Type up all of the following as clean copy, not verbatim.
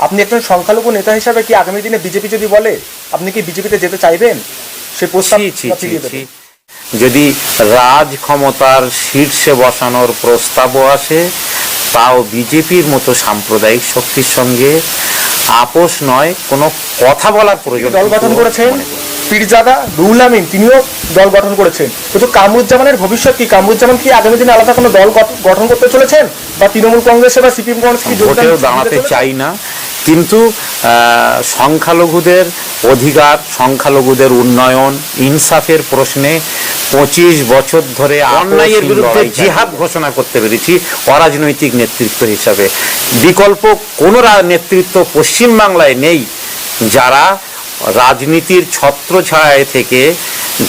আপনি একজন সংখ্যালঘু নেতা হিসাবে কি আগামী দিনে বিজেপি যদি বলে আপনি কি বিজেপিতে যেতে চাইবেন? সে প্রস্তাব ফিরিয়ে দেবেন? যদি রাজ ক্ষমতার শীর্ষে বসানোর প্রস্তাবও আসে, তাও বিজেপির মতো সাম্প্রদায়িক শক্তির সঙ্গে আপোষ নয়, কোনো কথা বলার প্রয়োজন। দল গঠন করেছেন পীরজাদা রুহুল আমিন, তিনিও দল গঠন করেছেন, কিন্তু কামরুজ্জামানের ভবিষ্যৎ কি? কামরুজ্জামান কি আগামী দিনে আলাদা কোনো দল গঠন করতে চলেছেন, বা তৃণমূল কংগ্রেসে বা সিপিএম কংগ্রেস কি ভোটেও দাঁড়াতে চাই না, কিন্তু সংখ্যালঘুদের অধিকার, সংখ্যালঘুদের উন্নয়ন, ইনসাফের প্রশ্নে 25 বছর ধরে অন্যায়ের বিরুদ্ধে জিহাদ ঘোষণা করতে পেরেছি অরাজনৈতিক নেতৃত্ব হিসাবে। বিকল্প কোনো নেতৃত্ব পশ্চিমবাংলায় নেই যারা রাজনীতির ছত্রছায়ায় থেকে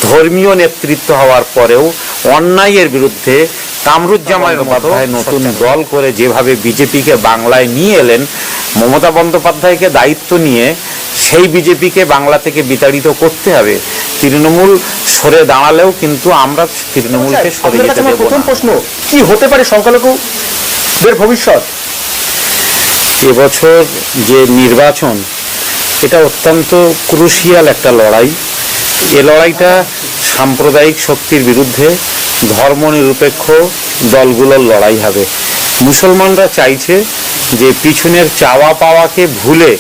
ধর্মীয় নেতৃত্ব হওয়ার পরেও অন্যায়ের বিরুদ্ধে কামরুজ্জামানের বন্দ্যোপাধ্যায় নতুন দল করে যেভাবে বিজেপিকে বাংলায় নিয়ে এলেন, মমতা বন্দ্যোপাধ্যায়কে দায়িত্ব নিয়ে সেই বিজেপিকে বাংলা থেকে বিতাড়িত করতে হবে। তৃণমূল সরে দাঁড়ালেও কিন্তু আমরা তৃণমূলকে সরে যেতে দেব না। প্রথম প্রশ্ন, কি হতে পারে সংখ্যালঘুদের ভবিষ্যৎ? এবছর যে নির্বাচন, এটা অত্যন্ত ক্রুশিয়াল একটা লড়াই। এ লড়াইটা সাম্প্রদায়িক শক্তির বিরুদ্ধে ধর্মনিরপেক্ষ দলগুলোর লড়াই হবে। মুসলমানরা চাইছে যে পিছনের চাওয়া পাওয়াকে ভুলে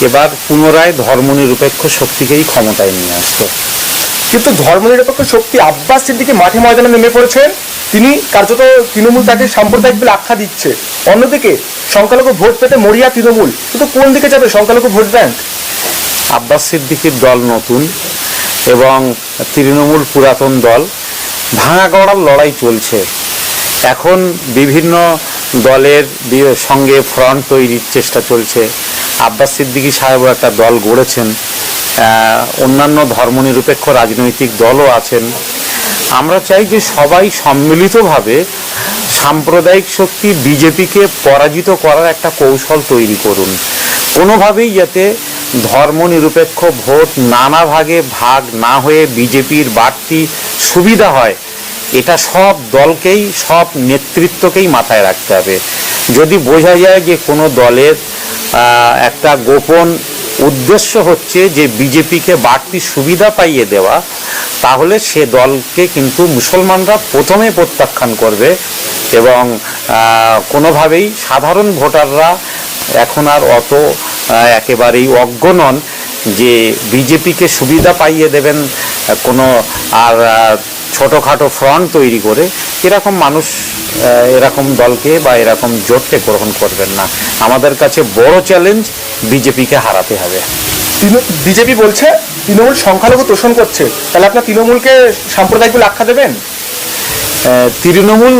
এবার পুনরায় ধর্মনিরপেক্ষ শক্তিকেই ক্ষমতায় নিয়ে আসতো। কিন্তু ধর্মনিরপেক্ষ শক্তি আব্বাস সিদ্দিকী মাঠে ময়দানে নেমে পড়েছেন, তিনি কার্যত তৃণমূল তাকে সাম্প্রদায়িক বলে আখ্যা দিচ্ছে। অন্যদিকে সংখ্যালঘু ভোট পেতে মরিয়া তৃণমূল, কিন্তু কোন দিকে যাবে সংখ্যালঘু ভোট ব্যাংক? আব্বাস সিদ্দিকীর দল নতুন এবং তৃণমূল পুরাতন দল, ভাঙা গড়ার লড়াই চলছে। এখন বিভিন্ন দলের সঙ্গে ফ্রন্ট তৈরির চেষ্টা চলছে। আব্বাস সিদ্দিকী সাহেবও একটা দল গড়েছেন, অন্যান্য ধর্মনিরপেক্ষ রাজনৈতিক দলও আছেন। আমরা চাই যে সবাই সম্মিলিতভাবে সাম্প্রদায়িক শক্তি বিজেপিকে পরাজিত করার একটা কৌশল তৈরি করুন। কোনোভাবেই যাতে ধর্মনিরপেক্ষ ভোট নানা ভাগে ভাগ না হয়ে বিজেপির বাড়তি সুবিধা হয়, এটা সব দলকেই, সব নেতৃত্বকেই মাথায় রাখতে হবে। যদি বোঝা যায় যে কোনো দলের একটা গোপন উদ্দেশ্য হচ্ছে যে বিজেপিকে বাড়তি সুবিধা পাইয়ে দেওয়া, তাহলে সে দলকে কিন্তু মুসলমানরা প্রথমে প্রত্যাখ্যান করবে এবং কোনোভাবেই সাধারণ ভোটাররা এখন আর অত একেবারেই অজ্ঞ নন যে বিজেপিকে সুবিধা পাইয়ে দেবেন কোনো আর ছোটোখাটো ফ্রন্ট তৈরি করে। এরকম মানুষ এরকম দলকে বা এরকম জোটকে গ্রহণ করবেন না। আমাদের কাছে বড় চ্যালেঞ্জ বিজেপিকে হারাতে হবে। বিজেপি বলছে তৃণমূল সংখ্যালঘু তোষণ করছে, তাহলে আপনার তৃণমূলকে সাম্প্রদায়িক বলে আখ্যা দেবেন? তৃণমূল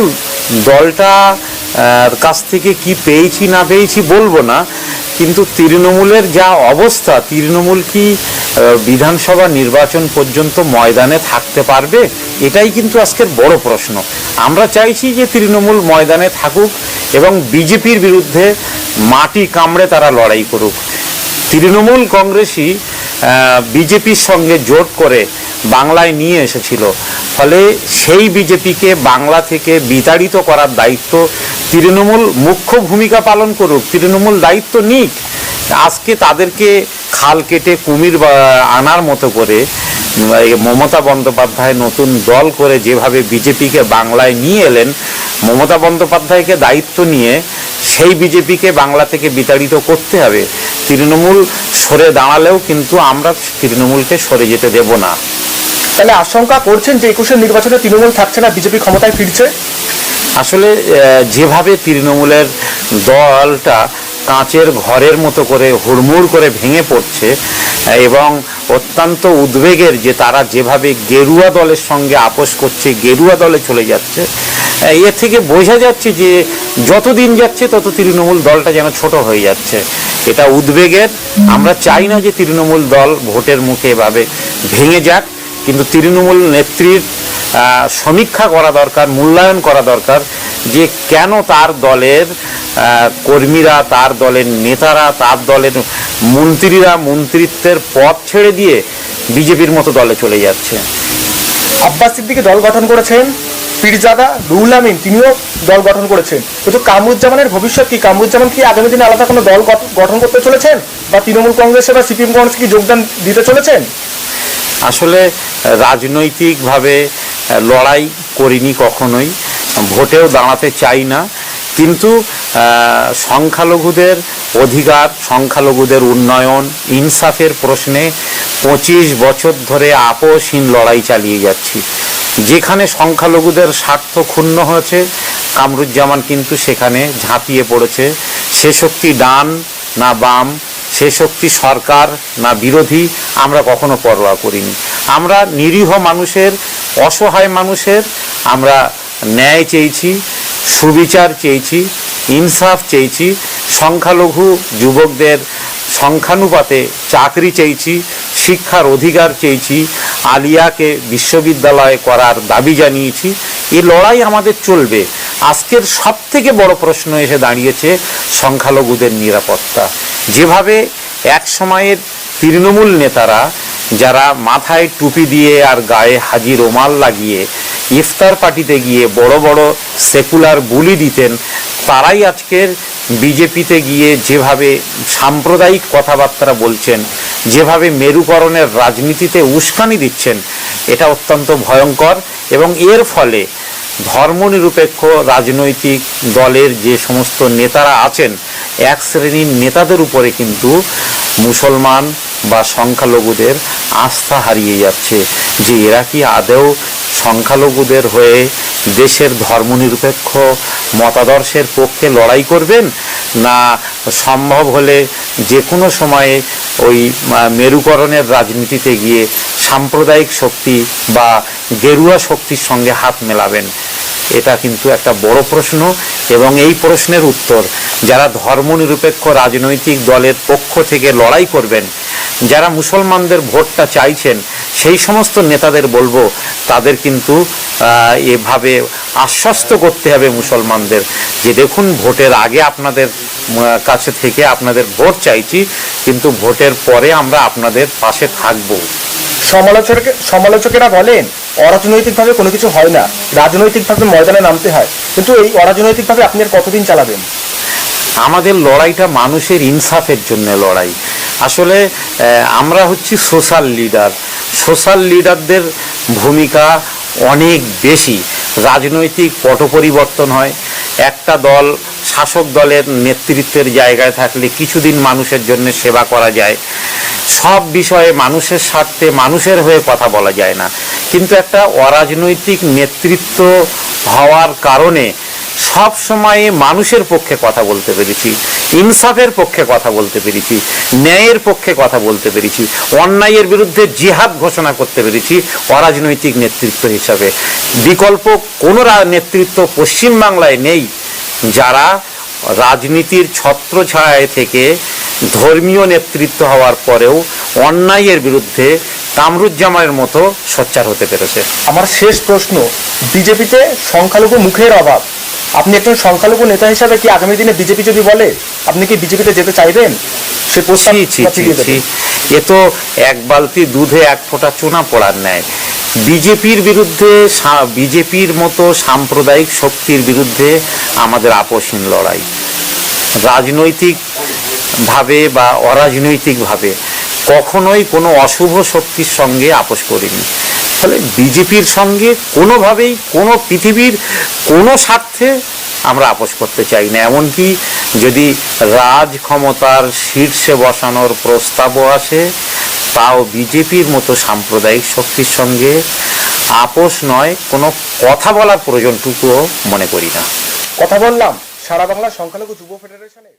দলটা কাছ থেকে কি পেয়েছি না পেয়েছি বলবো না, কিন্তু তৃণমূলের যা অবস্থা, তৃণমূল কি বিধানসভা নির্বাচন পর্যন্ত ময়দানে থাকতে পারবে? এটাই কিন্তু আজকের বড় প্রশ্ন। আমরা চাইছি যে তৃণমূল ময়দানে থাকুক এবং বিজেপির বিরুদ্ধে মাটি কামড়ে তারা লড়াই করুক। তৃণমূল কংগ্রেসই বিজেপির সঙ্গে জোট করে বাংলায় নিয়ে এসেছিল, ফলে সেই বিজেপিকে বাংলা থেকে বিতাড়িত করার দায়িত্ব তৃণমূল মুখ্য ভূমিকা পালন করুক, তৃণমূল দায়িত্ব নিক। আজকে তাদেরকে খাল কেটে কুমির আনার মতো করে মমতা বন্দ্যোপাধ্যায় নতুন দল করে যেভাবে বিজেপিকে বাংলায় নিয়ে এলেন, মমতা বন্দ্যোপাধ্যায়কে দায়িত্ব নিয়ে সেই বিজেপিকে বাংলা থেকে বিতাড়িত করতে হবে। তৃণমূল সরে দাঁড়ালেও কিন্তু আমরা তৃণমূলকে সরে যেতে দেব না। তাহলে আশঙ্কা করছেন যে 21-এর নির্বাচনে তৃণমূল থাকছে না, বিজেপি ক্ষমতায় ফিরছে? আসলে যেভাবে তৃণমূলের দলটা কাঁচের ঘরের মতো করে হুড়মুড় করে ভেঙে পড়ছে এবং অত্যন্ত উদ্বেগের যে তারা যেভাবে গেরুয়া দলের সঙ্গে আপোষ করছে, গেরুয়া দলে চলে যাচ্ছে, এ থেকে বোঝা যাচ্ছে যে যত দিন যাচ্ছে তত তৃণমূল দলটা যেন ছোট হয়ে যাচ্ছে। এটা উদ্বেগের। আমরা চাই না যে তৃণমূল দল ভোটের মুখে এভাবে ভেঙে যাক, কিন্তু তৃণমূল নেত্রীর সমীক্ষা করা দরকার, মূল্যায়ন করা দরকার যে কেন তার দলের কর্মীরা, তার দলের নেতারা, তার দলের মন্ত্রীরা মন্ত্রিত্বের পদ ছেড়ে দিয়ে বিজেপির মতো দলে চলে যাচ্ছে। আব্বাস সিদ্দিকী দল গঠন করেছেন, পীরজাদা রুহুল আমিন তিনিও দল গঠন করেছেন, কিন্তু কামরুজ্জামানের ভবিষ্যৎ কি? কামরুজ্জামান কি আগামী দিনে আলাদা কোনো দল গঠন করতে চলেছেন, বা তৃণমূল কংগ্রেসে বা সিপিএম কংগ্রেস কি যোগদান দিতে চলেছেন? আসলে রাজনৈতিকভাবে লড়াই করিনি কখনোই, ভোটেও দাঁড়াতে চাই না, কিন্তু সংখ্যালঘুদের অধিকার, সংখ্যালঘুদের উন্নয়ন, ইনসাফের প্রশ্নে 25 বছর ধরে আপোষহীন লড়াই চালিয়ে যাচ্ছি। যেখানে সংখ্যালঘুদের স্বার্থ ক্ষুণ্ণ হয়েছে, কামরুজ্জামান কিন্তু সেখানে ঝাঁপিয়ে পড়েছে। সে শক্তি ডান না বাম, সে শক্তি সরকার না বিরোধী, আমরা কখনো পরোয়া করিনি। আমরা নিরীহ মানুষের, অসহায় মানুষের আমরা ন্যায় চেয়েছি, সুবিচার চেয়েছি, ইনসাফ চেয়েছি, সংখ্যালঘু যুবকদের সংখ্যানুপাতে চাকরি চেয়েছি, শিক্ষার অধিকার চেয়েছি, আলিয়াকে বিশ্ববিদ্যালয় করার দাবি জানিয়েছি। এই লড়াই আমাদের চলবে। আজকের সবথেকে বড় প্রশ্ন এসে দাঁড়িয়েছে সংখ্যালঘুদের নিরাপত্তা। যেভাবে এক সময়ের তৃণমূল নেতারা যারা মাথায় টুপি দিয়ে আর গায়ে হাজি রুমাল লাগিয়ে ইফতার পার্টিতে গিয়ে বড় বড় সেকুলার বুলি দিতেন, তারাই আজকের বিজেপিতে গিয়ে যেভাবে সাম্প্রদায়িক কথাবার্তা বলছেন, যেভাবে মেরুকরণের রাজনীতিতে উস্কানি দিচ্ছেন, এটা অত্যন্ত ভয়ঙ্কর। এবং এর ফলে ধর্মনিরপেক্ষ রাজনৈতিক দলের যে সমস্ত নেতারা আছেন, এক শ্রেণীর নেতাদের উপরে কিন্তু মুসলমান বা সংখ্যালঘুদের আস্থা হারিয়ে যাচ্ছে, যে এরা কি আদৌ সংখ্যালঘুদের হয়ে দেশের ধর্মনিরপেক্ষ মতাদর্শের পক্ষে লড়াই করবেন, না সম্ভব হলে যে কোনো সময়ে ওই মেরুকরণের রাজনীতিতে গিয়ে সাম্প্রদায়িক শক্তি বা গেরুয়া শক্তির সঙ্গে হাত মেলাবেন। এটা কিন্তু একটা বড় প্রশ্ন, এবং এই প্রশ্নের উত্তর যারা ধর্মনিরপেক্ষ রাজনৈতিক দলের পক্ষ থেকে লড়াই করবেন, যারা মুসলমানদের ভোটটা চাইছেন, সেই সমস্ত নেতাদের বলবো তাদের কিন্তু এভাবে আশ্বস্ত করতে হবে মুসলমানদের, যে দেখুন ভোটের আগে আপনাদের কাছে থেকে আপনাদের ভোট চাইছি, কিন্তু ভোটের পরে আমরা আপনাদের পাশে থাকবো। সমালোচকেরা বলেন অরাজনৈতিকভাবে কোনো কিছু হয় না, রাজনৈতিকভাবে ময়দানে নামতে হয়, কিন্তু এই অরাজনৈতিকভাবে আপনি আর কতদিন চালাবেন? আমাদের লড়াইটা মানুষের ইনসাফের জন্য লড়াই। আসলে আমরা হচ্ছি সোশ্যাল লিডার। সোশ্যাল লিডারদের ভূমিকা অনেক বেশি। রাজনৈতিক পট পরিবর্তন হয়, একটা দল শাসক দলের নেতৃত্বের জায়গায় থাকলে কিছুদিন মানুষের জন্য সেবা করা যায়, সব বিষয়ে মানুষের স্বার্থে মানুষের হয়ে কথা বলা যায় না। কিন্তু একটা অরাজনৈতিক নেতৃত্ব হওয়ার কারণে সব সময়ে মানুষের পক্ষে কথা বলতে পেরেছি, ইনসাফের পক্ষে কথা বলতে পেরেছি, ন্যায়ের পক্ষে কথা বলতে পেরেছি, অন্যায়ের বিরুদ্ধে জিহাদ ঘোষণা করতে পেরেছি অরাজনৈতিক নেতৃত্ব হিসাবে। বিকল্প কোনো নেতৃত্ব পশ্চিমবাংলায় নেই যারা রাজনীতির ছত্রছায়ায় থেকে ধর্মীয় নেতৃত্ব হওয়ার পরেও অন্যায়ের বিরুদ্ধে কামরুজ্জামানের মতো সোচ্চার হতে পেরেছে। আমার শেষ প্রশ্ন, বিজেপিতে সংখ্যালঘু মুখের অভাব, আপনি একজন সংখ্যালঘু নেতা হিসাবে কি আগামী দিনে বিজেপি যদি বলে আপনি কি বিজেপিতে যেতে চাইবেন? সে প্রস্তাব এ তো এক বালতি দুধে এক ফোঁটা চুনা পড়ার ন্যায়। বিজেপির বিরুদ্ধে, বিজেপির মতো সাম্প্রদায়িক শক্তির বিরুদ্ধে আমাদের আপোষহীন লড়াই। রাজনৈতিকভাবে বা অরাজনৈতিকভাবে কখনোই কোনো অশুভ শক্তির সঙ্গে আপোষ করিনি। ফলে বিজেপির সঙ্গে কোনোভাবেই কোনো পৃথিবীর কোনো স্বার্থে আমরা আপোষ করতে চাই না। এমনকি যদি রাজ ক্ষমতার শীর্ষে বসানোর প্রস্তাবও আসে, তাও বিজেপির মতো সাম্প্রদায়িক শক্তির সঙ্গে আপোষ নয়, কোনো কথা বলার প্রয়োজনটুকুও মনে করি না। কথা বললাম সারা বাংলা সংখ্যালঘু যুব ফেডারেশনের